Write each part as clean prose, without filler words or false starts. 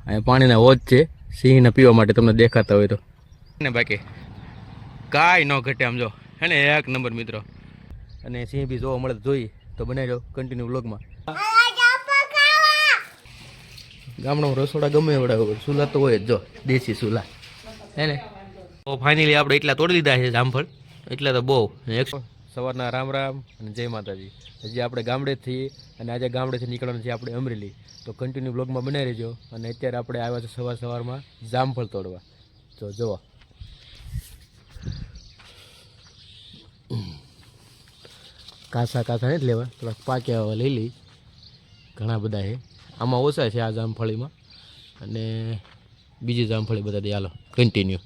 અહીંયા પાણીના હોજ છે સિંહને પીવા માટે, તમને દેખાતા હોય તો ને બાકી કાંઈ ન ઘટે આમ જો હે ને, એક નંબર મિત્રો. અને સિંહ બી જોવા મળે તો જોઈ તો બનાવી જાઓ કન્ટિન્યુ વ્લોગમાં. ગામડામાં રસોડા ગમે એવડા ચૂલા તો હોય જ, જો દેશી ચૂલા હે ને. તો ફાઇનલી આપણે એટલા તોડી લીધા છે જામફળ, એટલા તો બહુ. સવારના રામ રામ અને જય માતાજી. હજી આપણે ગામડેથી અને આજે ગામડેથી નીકળવાનું છે આપણે અમરેલી, તો કન્ટિન્યુ બ્લોગમાં બનાવી રહેજો. અને અત્યારે આપણે આવ્યા છે સવારમાં જામફળ તોડવા. તો જુઓ કાસા કાસા નથી લેવા, થોડાક પાક્યા લઈ લઈ. ઘણા બધા છે આમાં, ઓછા છે આ જામફળીમાં, અને બીજી જામફળી બધા દે. હાલો કન્ટિન્યુ.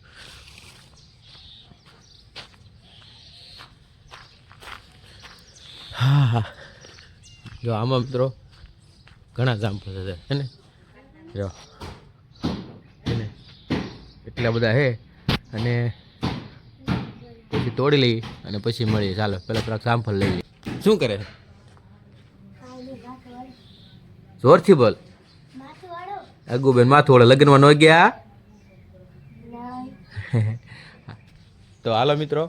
હા હા, જો આમાં મિત્રો ઘણા જામફળ છે હે ને, જો એને એટલા બધા છે. અને પછી તોડી લઈ અને પછી મળીએ. ચાલો પહેલાં થોડાક જામફળ લઈ લઈએ. શું કરે છે? જોરથી બોલ. અગુબેન માથું વળે, લગ્નમાં ન ગયા? તો હાલો મિત્રો,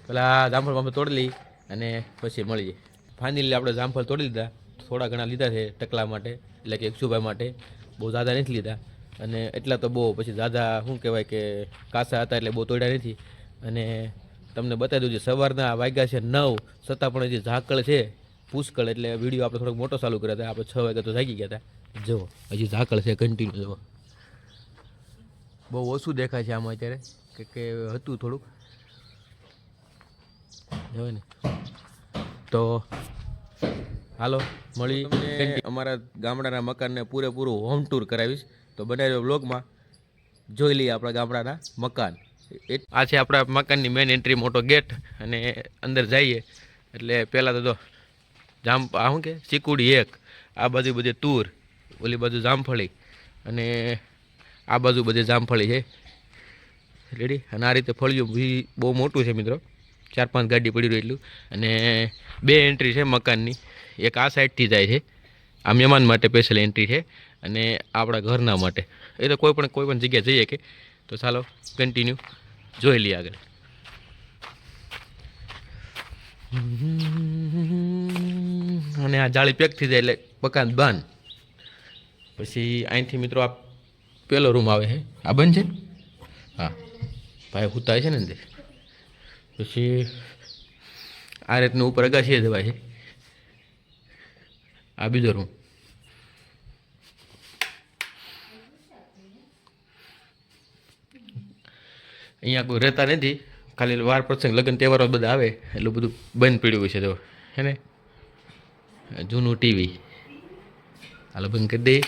પેલા જામફળ અમે તોડી લઈ અને પછી મળીએ. ફાઇનલી આપણે જામફળ તોડી લીધા, થોડા ઘણા લીધા છે ટકલા માટે, એટલે કે 100 માટે. બહુ ઝાઝા નથી લીધા, અને એટલા તો બહુ પછી ઝાઝા શું કહેવાય કે કાસા હતા એટલે બહુ તોડ્યા નથી. અને તમને બતાવી દઉં, સવારના વાગ્યા છે 9, છતાં પણ હજી ઝાકળ છે પુષ્કળ. એટલે વિડીયો આપણે થોડોક મોટો ચાલુ કર્યા હતા, આપણે 6 વાગ્યા તો જાગી ગયા હતા. જુઓ હજી ઝાકળ છે કન્ટિન્યુ. જુઓ બહુ ઓછું દેખાય છે આમાં અત્યારે, કે હતું થોડુંક જોવે ને. તો હાલો મળી અમારા ગામડાના મકાનને પૂરેપૂરું હોમ ટૂર કરાવીશ, તો બનાવ્યો બ્લોગમાં જોઈ લઈએ આપણા ગામડાના મકાન. આ છે આપણા મકાનની મેઇન એન્ટ્રી, મોટો ગેટ. અને અંદર જઈએ એટલે પહેલાં તો આ શું કે ચીકુડી એક, આ બાજુ બધી તુર, ઓલી બાજુ જામફળી, અને આ બાજુ બધી જામફળી છે રેડી. અને આ રીતે ફળિયું બી બહુ મોટું છે મિત્રો, 4-5 ગાડી પડી રહ્યું એટલું. અને 2 એન્ટ્રી છે મકાનની, એક આ સાઈડથી જાય છે, આ મહેમાન માટે સ્પેશિયલ એન્ટ્રી છે, અને આપણા ઘરના માટે. એ તો કોઈ પણ જગ્યાએ જઈએ કે. તો ચાલો કન્ટિન્યુ જોઈ લઈએ આગળ. અને આ જાળી પેક થઈ જાય એટલે મકાન બંધ. પછી અહીંથી મિત્રો આ પેલો રૂમ આવે છે, આ બંધ છે. હા ભાઈ હુતા છે ને અંદર. પછી આ રીતનું ઉપર અગાશીએ જવાય છે. આ બીજો રૂમ. અહીંયા કોઈ રહેતા નથી, ખાલી વાર પ્રસંગ લગ્ન તહેવારો બધા આવે એટલું બધું બંધ પડ્યું છે. તો હે ને જૂનું ટીવી, હાલો બંધ કરી દઈએ.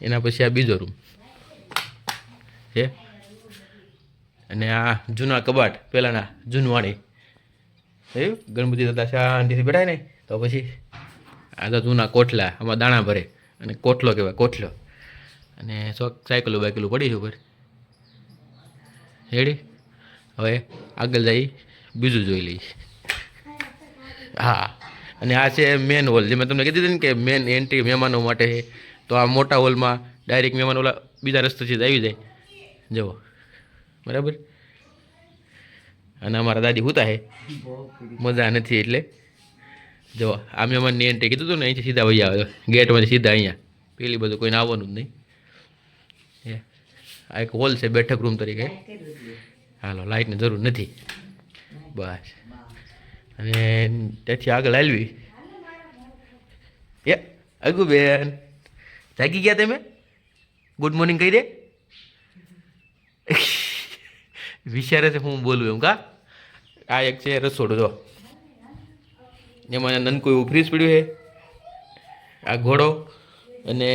એના પછી આ બીજો રૂમ છે, અને આ જૂના કબાટ પહેલાંના જૂનવાણી થયું. ગણપતિ દાદા શાંતિથી બેઠાય ને, તો પછી આ તો જૂના કોઠલા, આમાં દાણા ભરે, અને કોઠલો કહેવાય કોઠલો. અને સાયકલો બાયકલો પડી છે ઉપર રેડી. હવે આગળ જઈ બીજું જોઈ લઈએ. હા, અને આ છે મેન હોલ, જે મેં તમને કીધી હતી ને કે મેન એન્ટ્રી મહેમાનો માટે છે. તો આ મોટા હોલમાં ડાયરેક્ટ મહેમાનો ઓલા બીજા રસ્તેથી જ આવી જાય, જુઓ બરાબર. અને અમારા દાદી હુતા છે, મજા નથી એટલે જો આ મહેમાનની એન્ટ્રી કીધું હતું ને, અહીંથી સીધા વહી આવે ગેટમાંથી સીધા અહીંયા, પેલી બધું કોઈને આવવાનું જ નહીં. આ એક હોલ છે બેઠક રૂમ તરીકે. હાલો લાઇટની જરૂર નથી બસ. અને ત્યાંથી આગળ હાલવી. એ અગુબેન જાગી ગયા તમે? ગુડ મોર્નિંગ કહી દે. વિચારે છે હું બોલું એમ કા. આ એક છે રસોડું, જો એમાં નનકું એવું ફ્રીજ પડ્યું છે, આ ઘોડો. અને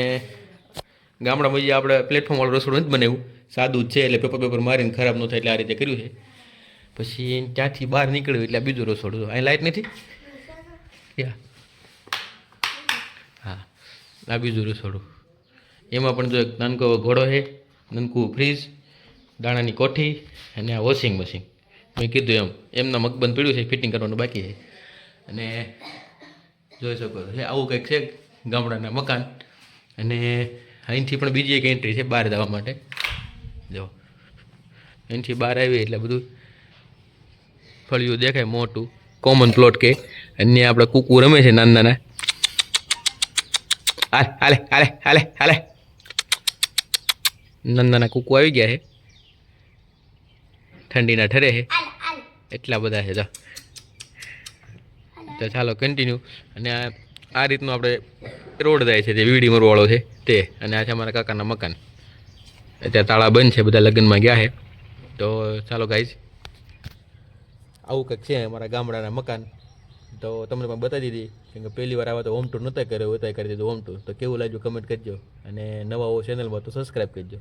ગામડામાં જે આપણે પ્લેટફોર્મવાળું રસોડું નથી બનાવ્યું, સાદું જ છે, એટલે પેપર મારીને ખરાબ ન થાય એટલે આ રીતે કર્યું છે. પછી ત્યાંથી બહાર નીકળ્યું એટલે બીજું રસોડું. અહીં લાઇટ નથી. હા આ બીજું રસોડું. એમાં પણ જો એક નાનકો ઘોડો છે, નાનકું ફ્રીજ, દાણાની કોઠી, અને આ વોશિંગ મશીન. મેં કીધું એમના મગબંધ પીડ્યું છે, ફિટિંગ કરવાનું બાકી છે. અને જોઈ શકો છો આવું કંઈક છે ગામડાના મકાન. અને અહીંથી પણ બીજી એક એન્ટ્રી છે બહાર જવા માટે. જો અહીંથી બહાર આવી એટલે બધું ફળિયું દેખાય મોટું કોમન પ્લોટ કે. અને આપણે કૂકુ રમે છે નાના નાના. હાલે હાલે હાલે હાલે નાના નાના કૂકુ આવી ગયા છે ઠંડીના ઠરે છે એટલા બધા છે. તો ચાલો કન્ટિન્યુ. અને આ રીતનું આપણે રોડ જાય છે જે વીડી મરવાળો છે તે. અને આ છે અમારા કાકાના મકાન. અત્યારે તાળા બંધ છે, બધા લગ્નમાં ગયા છે. તો ચાલો ગાઈઝ, આવું કંઈક છે અમારા ગામડાના મકાન. તો તમને પણ બતાવી દીધી કેમ કે પહેલી વાર આવા તો હોમ ટૂર નહોતા કર્યો, હતા કરી દીધું હોમ ટૂર. તો કેવું લાગ્યું કમેન્ટ કરજો, અને નવા હો ચેનલમાં તો સબસ્ક્રાઈબ કરજો.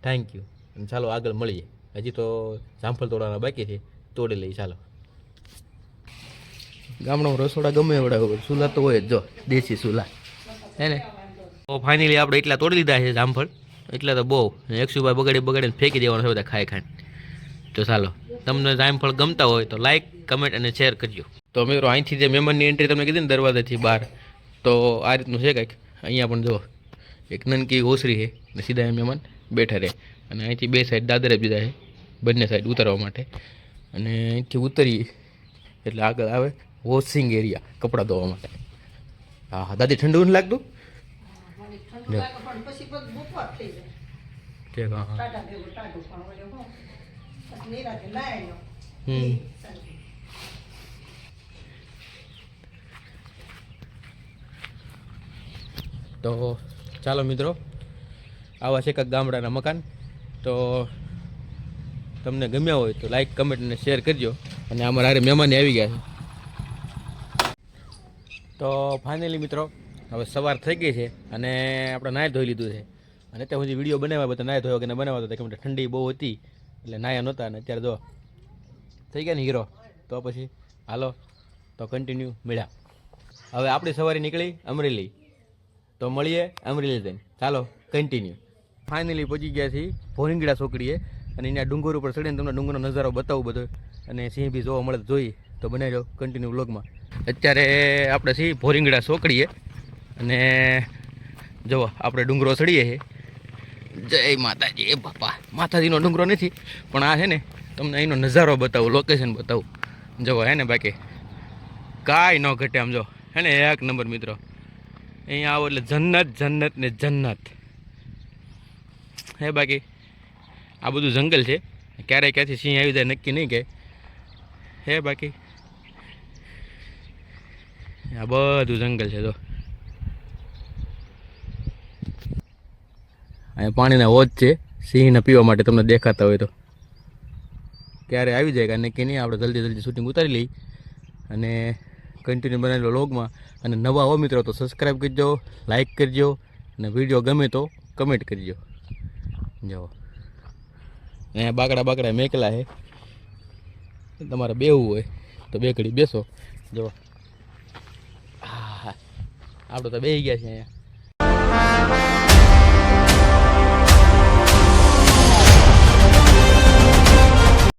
Thank you. અને ચાલો આગળ મળીએ. હજી તો જામફળ તોડવાના બાકી છે, તોડી લઈએ. ચાલો. ગામડામાં રસોડા ગમે એવડા હોય, ચૂલા તો હોય જ. જો દેશી ચૂલા હે ને. તો ફાઇનલી આપણે એટલા તોડી લીધા છે જામફળ. એટલા તો બહુ 100 બગાડીને ફેંકી દેવાનું છે બધા ખાઈ ખાઈને. તો ચાલો, તમને જામફળ ગમતા હોય તો લાઈક કમેન્ટ અને શેર કરજો. તો મિત્રો અહીંથી જે મહેમાનની એન્ટ્રી તમને કીધી ને દરવાજાથી બહાર, તો આ રીતનું છે કંઈક. અહીંયા પણ જો એક નનકી ઓસરી છે ને સીધા એ મહેમાન બેઠા રહે. અને અહીંથી બે સાઈડ દાદરે બીજા છે, બંને સાઈડ ઉતારવા માટે. અને અહીંથી ઉતરીએ એટલે આગળ આવે વોશિંગ એરિયા, કપડાં ધોવા માટે. હા હા દાદી, ઠંડુ નથી લાગતું? તો ચાલો મિત્રો, આવા છે કાંઈક ગામડાના મકાન. તો તમને ગમ્યા હોય તો લાઈક કમેન્ટ અને શેર કરજો. અને અમારા હારે મહેમાન આવી ગયા છે. તો ફાઇનલી મિત્રો, હવે સવાર થઈ ગઈ છે અને આપણે નાહી ધોઈ લીધું છે. અને અત્યારે સુધી વિડીયો બનાવ્યા બધા નાહી ધોયા કે બનાવવા હતા, કેમ કે ઠંડી બહુ હતી એટલે નાહ્યા નહોતા. અને અત્યારે જો થઈ ગયા ને હીરો. તો પછી હાલો તો કન્ટિન્યુ મળ્યા. હવે આપણી સવારી નીકળી અમરેલી, તો મળીએ અમરેલી જઈને. ચાલો કન્ટિન્યુ. ફાઇનલી પહોંચી ગયા છીએ ભોરીંગડા ચોકડીએ. અને અહીંયા ડુંગર ઉપર ચડીને તમને ડુંગરનો નજારો બતાવું બધો. અને સિંહ બી જોવા મળે જોઈ તો બનાવી દો કન્ટિન્યુ વ્લોગમાં. અત્યારે આપણે છીએ ભોરીંગડા ચોકડીએ. અને જુઓ આપણે ડુંગરો ચડીએ છીએ. જય માતાજી. એ બાપા, માતાજીનો ડુંગરો નથી પણ આ છે ને તમને અહીંનો નજારો બતાવું, લોકેશન બતાવું. જુઓ હે ને, બાકી કાંઈ ન ઘટે આમ. જો હે ને એક નંબર મિત્રો. અહીંયા આવો એટલે જન્નત જન્નત ને જન્નત હે. બાકી આ બધું જંગલ છે, ક્યારેય ક્યાંથી સિંહ આવી જાય નક્કી નહીં કે હે. બાકી આ બધું જંગલ છે. જો અહીંયા પાણીના હોજ છે સિંહને પીવા માટે, તમને દેખાતા હોય તો. ક્યારે આવી જાય કે નક્કી નહીં. આપણે જલ્દી જલ્દી શૂટિંગ ઉતારી લઈ અને કન્ટિન્યુ બનાવેલો વ્લોગમાં. અને નવા હો મિત્રો તો સબસ્ક્રાઈબ કરજો, લાઈક કરજો, અને વિડીયો ગમે તો કમેન્ટ કરજો. જાઓ અહીંયા બાકડા બાકડા મેકલા છે, તમારે બેવું હોય તો બે ઘડી બેસો. જો હા, આપણે તો બેસી ગયા છે અહીંયા.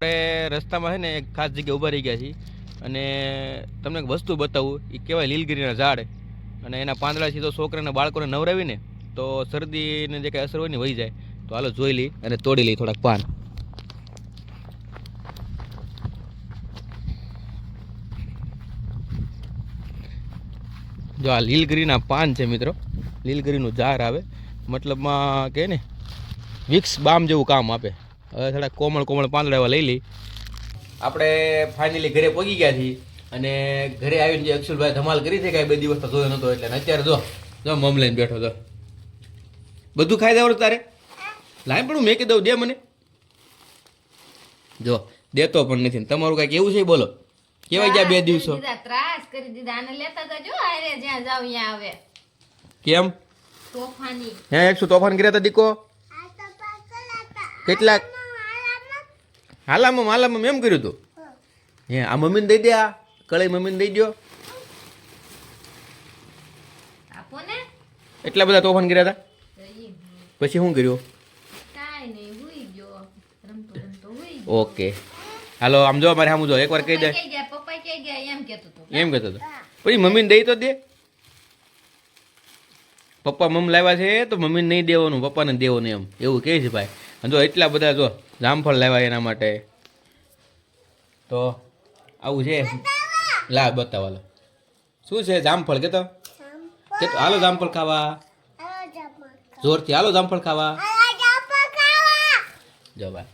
આપણે રસ્તામાં છે ને એક ખાસ જગ્યાએ ઊભા રહી ગયા છીએ. અને તમને એક વસ્તુ બતાવું, એ કહેવાય લીલગીરીના ઝાડ. અને એના પાંદડાથી તો છોકરાના બાળકોને નવરાવીને તો શરદીને જે કાંઈ અસર હોય ને વહી જાય. તો હાલો જોઈ લઈ અને તોડી લઈ થોડાક પાન. જો આ લીલગીરીના પાન છે મિત્રો. લીલગીરીનું ઝાડ આવે, મતલબમાં કે ને વિક્સ બામ જેવું કામ આપે. હવે થોડા કોમળ કોમળ પાંદડા એવા લઈ લઈ. આપણે ફાઇનલી ઘરે પહોંચી ગયા છીએ. અને ઘરે આવીને જે અક્ષુલભાઈ ધમાલ કરી છે કાંઈ 2 દિવસ તો જોયો નહોતો એટલે. અત્યારે જો જો મમ લઈને બેઠો. તો બધું ખાઈ દેવાનું તારે? લાઈ પણ હું મેં દઉં, દે મને. જો દેતો પણ નથી. તમારું કાંઈક એવું છે બોલો, કેવાય ગયા 2 દિવસો? ત્રાસ કરી દીધા. આને લેતા જજો, આરે જ્યાં જાવ ત્યાં આવે. કેમ તોફાની હે? 100 તોફાન કર્યા હતા દીકો? કેટલાક? હાલામાં એમ કર્યું હતું હે? આ મમ્મીને દઈ દે, આ કળાઈ મમ્મીને દઈ દો. આપો ને. એટલા બધા તોફાન કર્યા હતા? પછી શું કર્યું? કાઈ નહીં, હુઈ ગયો. રમતો રમતો હુઈ ગયો. ઓકે હાલો આમ જો, અમારે સામું જો, એકવાર કહી દે. પપ્પા કે ગયા એમ કહેતો હતો. એમ કહેતો હતો. પછી મમ્મીને દઈ તો દે. પપ્પા મમ્મી લાવ્યા છે તો મમ્મીને નહીં દેવાનું, પપ્પાને દેવાનું એમ એવું કહે છે ભાઈ. અને જો એટલા બધા જો જામફળ લાવ્યા એના માટે. તો આવું છે. લા બતાવો શું છે જામફળ કે તો હાલો જામફળ ખાવા, જોરથી હાલો જામફળ ખાવા. જો ભાઈ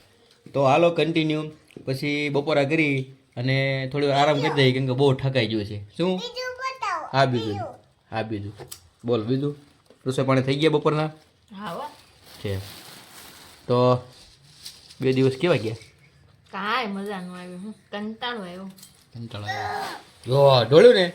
તો હાલો કન્ટિન્યુ. પછી બપોરા કરી અને થોડી વાર આરામ કરી દઈએ કેમ કે બહુ ઠકાઈ ગયું છે. શું? હા બીજું, હા બીજું બોલ. બીજું રસોઈ પાણી થઈ ગયા બપોરના? હા હો. છે. તો 2 દિવસ કેવા ગયા? કાંઈ મજા ન આવ્યું, કંટાળો આવ્યો. કંટાળો આવ્યો. જો ઢોળ્યું ને